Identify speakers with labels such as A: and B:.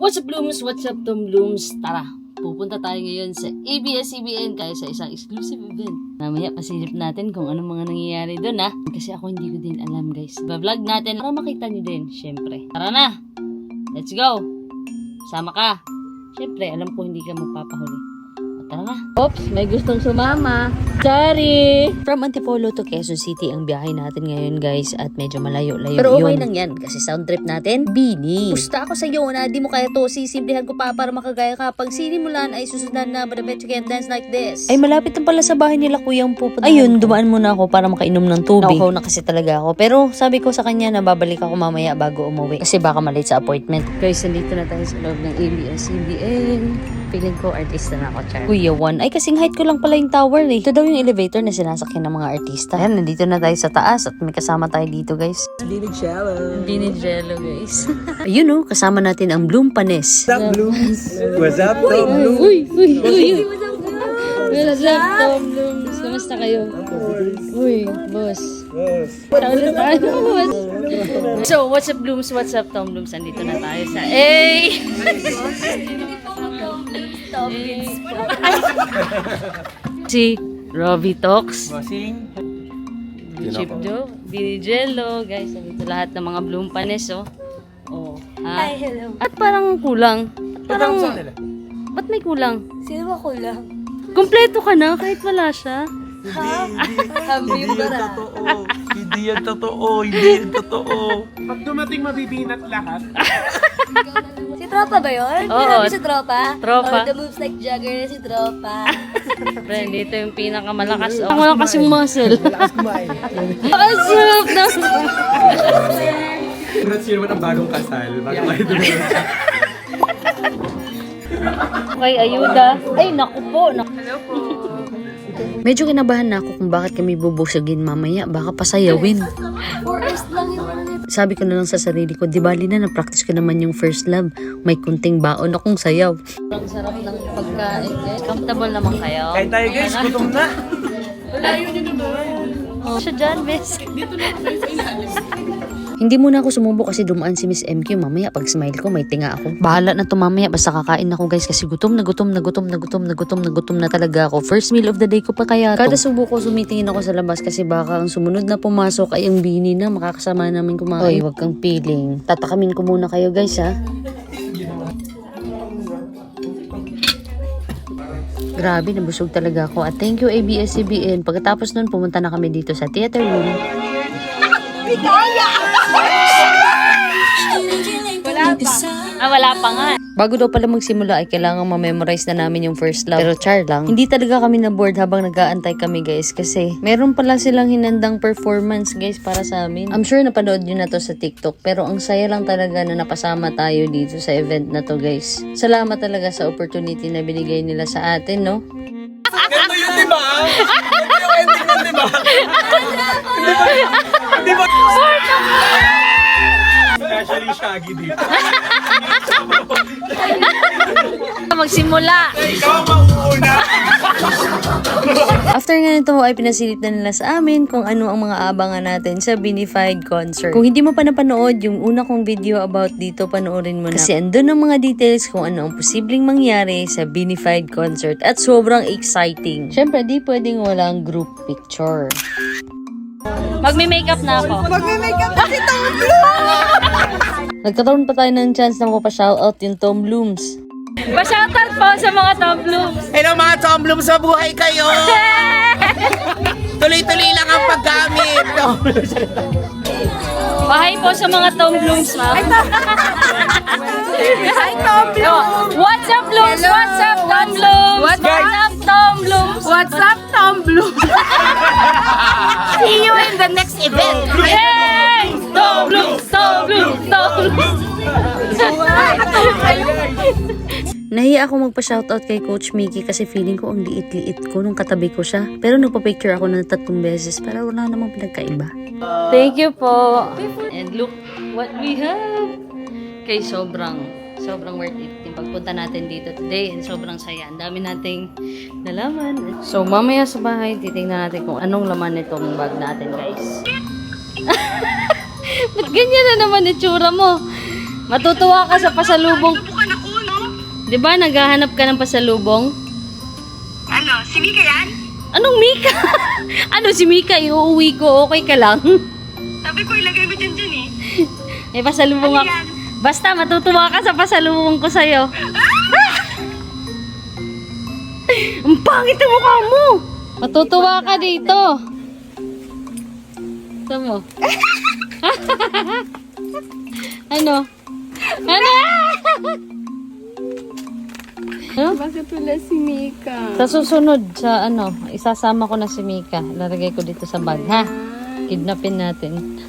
A: What's up, Blooms? What's up, Tom Blooms? Tara, pupunta tayo ngayon sa ABS-CBN kaya sa isang exclusive event. Mamaya pasilip natin kung anong mga nangyayari doon, ha? Kasi ako hindi ko din alam, guys. Ba-vlog natin para makita nyo din, syempre. Tara na! Let's go! Sama ka! Syempre, alam ko hindi ka magpapahuli. Tara na. Oops, may gustong sumama. Sorry! From Antipolo to Quezon City ang biyahe natin ngayon, guys. At medyo malayo-layo yun. Pero okay lang yan kasi sound trip natin, Bini. Pusta ako sa iyo na di mo kaya to. Sisimplihan ko pa para makagaya ka. Pag sinimulan ay susundan na but I bet you can't dance like this. Ay malapit na pala sa bahay nila kuyang pupunta. Ayun, dumaan muna ako para makainom ng tubig. Nauhaw na kasi talaga ako. Pero sabi ko sa kanya na babalik ako mamaya bago umuwi. Kasi baka malate sa appointment. Guys, nandito na tayo sa loob ng ABS-CBN. Feeling ko artista na ako, Char. Kuya Juan. Ay, kasing height ko lang pala yung tower eh. Ito daw yung elevator na sinasakyan ng mga artista. Ayan, nandito na tayo sa taas at may kasama tayo dito, guys. Binigelo, guys. Ayun oh, kasama natin ang Bloom Panes.
B: What's up, Blooms? What's up, Tom Blooms?
A: Uy! What's up, Tom Blooms? Kamusta kayo? Uy, boss. So, what's up, Blooms? What's up, Tom Blooms? Andito na tayo sa si Robbie Talks, Chip Joe, Binigelo, guys, nandito lahat ng mga Bloom Panes, oh. Oh, ha?
C: Hi, hello.
A: At parang kulang. Parang, ba't may kulang?
C: Sino ba kulang?
A: Kompleto ka na kahit wala siya.
C: Habi yung bara.
B: Hindi yan totoo.
D: Pag dumating mabibinat lahat.
C: Si Tropa ba yun?
A: Oo.
C: Sinabi si Tropa?
A: Tropa.
C: Oh, the moves like Jagger na si Tropa.
A: Friend, dito yung pinakamalakas. Ang malakas yung muscle.
B: Malakas kumain.
A: Ang sarap na.
B: Congrats yun naman ang bagong kasal. Bago kayo dumating.
A: Okay, ayuda. Ay, naku po. Medyo kinabahan na ako kung bakit kami bubusagin mamaya. Baka pasayawin.
C: Forest lang yun.
A: Sabi ko na lang sa sarili ko, di bali na, na-practice ko naman yung first love. May kunting baon akong sayaw. Ang sarap ng pagkain, guys. Comfortable naman kayo.
B: Kain tayo guys, gutom na.
A: Oh, siya dyan, miss. Hindi muna ako sumubo kasi dumaan si Miss MQ. Mamaya pag smile ko may tinga ako. Bahala na to mamaya basta kakain ako, guys, kasi gutom na talaga ako. First meal of the day ko pa kaya to. Kada subo ko sumitingin ako sa labas kasi baka ang sumunod na pumasok ay ang Bini na makakasama namin kumain. Oy, wag kang piling. Tatakamin ko muna kayo, guys, ha. Grabe, nabusog talaga ako. At thank you ABS-CBN. Pagkatapos nun, pumunta na kami dito sa theater room. Wala pa nga. Bago daw pala magsimula ay kailangan ma-memorize na namin yung first love. Pero char lang, hindi talaga kami na-bored habang nag-aantay kami, guys. Kasi meron pala silang hinandang performance, guys, para sa amin. I'm sure napanood nyo na to sa TikTok. Pero ang saya lang talaga na napasama tayo dito sa event na to, guys. Salamat talaga sa opportunity na binigay nila sa atin, no?
B: Ganito yun, di ba? Ganito yung ending nun, di ba? Di ba? Especially Shaggy dito.
A: Magsimula!
B: Ikaw ang mauuna.
A: After nga nito ay pinasilit na nila sa amin kung ano ang mga abangan natin sa Binified concert. Kung hindi mo pa napanood yung una kong video about dito, panoorin mo na. Kasi andun ang mga details kung ano ang posibleng mangyari sa Binified concert at sobrang exciting. Syempre, di pwedeng walang group picture. Magme-makeup na ako.
C: Magme-makeup na si Tom
A: Nagkataon pa tayo ng chance na mapapa-shoutout yung Tom Blooms. Pa-shoutout po sa mga Tom Blooms.
B: Hello mga Tom Blooms, sa buhay kayo. Tuloy-tuloy lang ang paggamit.
A: Bahay po sa mga Tom Blooms, ma.
C: Hi, Tom Blooms!
A: What's up, Blooms? What's up, Tom Blooms? What's up, Tom Blooms?
C: What's up, Tom Blooms? See you in the next event.
A: Hey! Tom Blooms! Tom Blooms! Tom Blooms! Nahiya ako magpa-shoutout kay Coach Mickey kasi feeling ko ang liit-liit ko nung katabi ko siya. Pero nagpa-picture ako ng 3 beses para wala namang pinagkaiba. Thank you po. And look what we have. Kay sobrang worth it yung pagpunta natin dito today and sobrang saya. Ang dami nating nalaman. So mamaya sa bahay, titingnan natin kung anong laman nitong bag natin, guys. Ba't ganyan na naman itsura mo? Matutuwa ka sa pasalubong. Di ba naghahanap ka ng pasalubong?
C: Ano, si Mika yan?
A: Anong Mika? Ano si Mika? Iuuwi ko, okay ka lang?
C: Sabi ko, ilagay mo dyan eh.
A: May pasalubong
C: Ano
A: ako.
C: yan?
A: Basta matutuwa ka sa pasalubong ko sa'yo. Ang pangit ang mukha mo! Matutuwa ka dito. Ito mo. Ano? Ano? Ano?
C: Bakit wala si Mika?
A: Sa susunod, sa ano, isasama ko na si Mika. Lalagay ko dito sa bag, ha? Kidnapin natin.